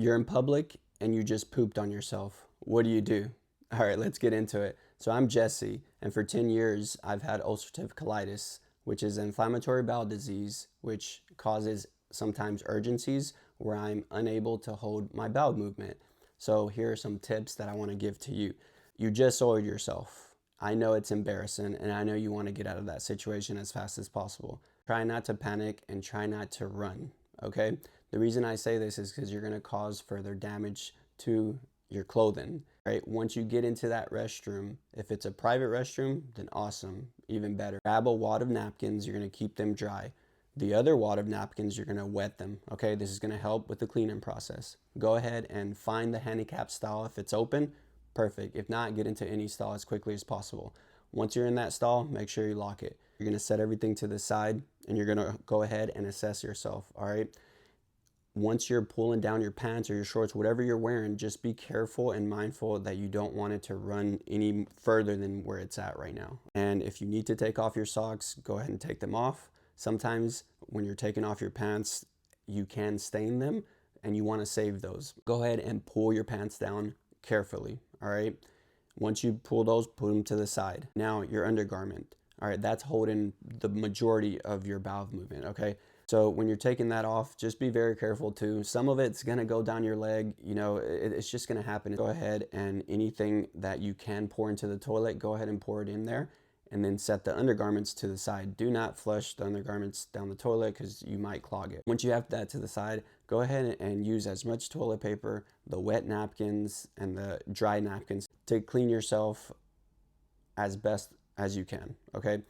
You're in public and you just pooped on yourself. What do? All right, let's get into it. So I'm Jesse, and for 10 years, I've had ulcerative colitis, which is an inflammatory bowel disease, which causes sometimes urgencies where I'm unable to hold my bowel movement. So here are some tips that I want to give to you. You just soiled yourself. I know it's embarrassing, and I know you want to get out of that situation as fast as possible. Try not to panic and try not to run, okay? The reason I say this is because you're going to cause further damage to your clothing, right? Once you get into that restroom, if it's a private restroom, then awesome, even better. Grab a wad of napkins, you're going to keep them dry. The other wad of napkins, you're going to wet them, okay? This is going to help with the cleaning process. Go ahead and find the handicap stall. If it's open, perfect. If not, get into any stall as quickly as possible. Once you're in that stall, make sure you lock it. You're going to set everything to the side and you're going to go ahead and assess yourself, all right? Once you're pulling down your pants or your shorts, whatever you're wearing, just be careful and mindful that you don't want it to run any further than where it's at right now. And if you need to take off your socks, go ahead and take them off. Sometimes when you're taking off your pants, you can stain them and you want to save those. Go ahead and pull your pants down carefully, all right? Once you pull those, put them to the side. Now your undergarment, all right, that's holding the majority of your bowel movement, okay? So when you're taking that off, just be very careful too. Some of it's gonna go down your leg, you know, it's just gonna happen. Go ahead and anything that you can pour into the toilet, go ahead and pour it in there and then set the undergarments to the side. Do not flush the undergarments down the toilet because you might clog it. Once you have that to the side, go ahead and use as much toilet paper, the wet napkins and the dry napkins to clean yourself as best as you can, okay?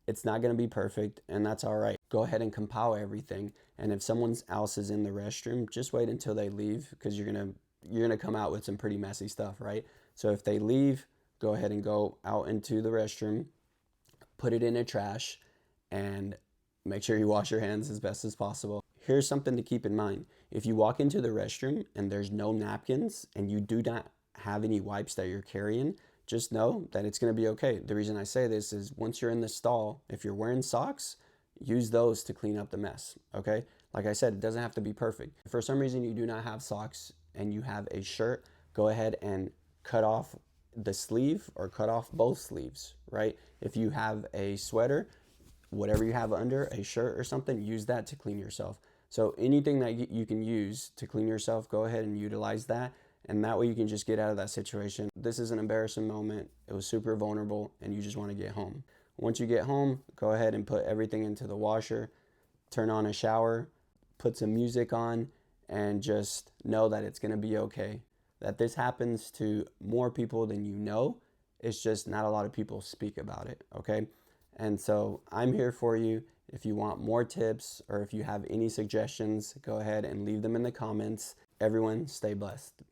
It's not going to be perfect, and that's all right. Go ahead and compile everything, and if someone else is in the restroom, just wait until they leave because you're gonna come out with some pretty messy stuff, right? So if they leave, go ahead and go out into the restroom, put it in a trash, and make sure you wash your hands as best as possible. Here's something to keep in mind. If you walk into the restroom and there's no napkins and you do not have any wipes that you're carrying, just know that it's going to be okay. The reason I say this is once you're in the stall, if you're wearing socks, use those to clean up the mess, okay? Like I said, it doesn't have to be perfect. If for some reason you do not have socks and you have a shirt, go ahead and cut off the sleeve or cut off both sleeves, right? If you have a sweater, whatever you have under, a shirt or something, use that to clean yourself. So anything that you can use to clean yourself, go ahead and utilize that. And that way you can just get out of that situation. This is an embarrassing moment. It was super vulnerable and you just want to get home. Once you get home, go ahead and put everything into the washer, turn on a shower, put some music on, and just know that it's going to be okay. That this happens to more people than you know. It's just not a lot of people speak about it, okay? And so I'm here for you. If you want more tips or if you have any suggestions, go ahead and leave them in the comments. Everyone, stay blessed.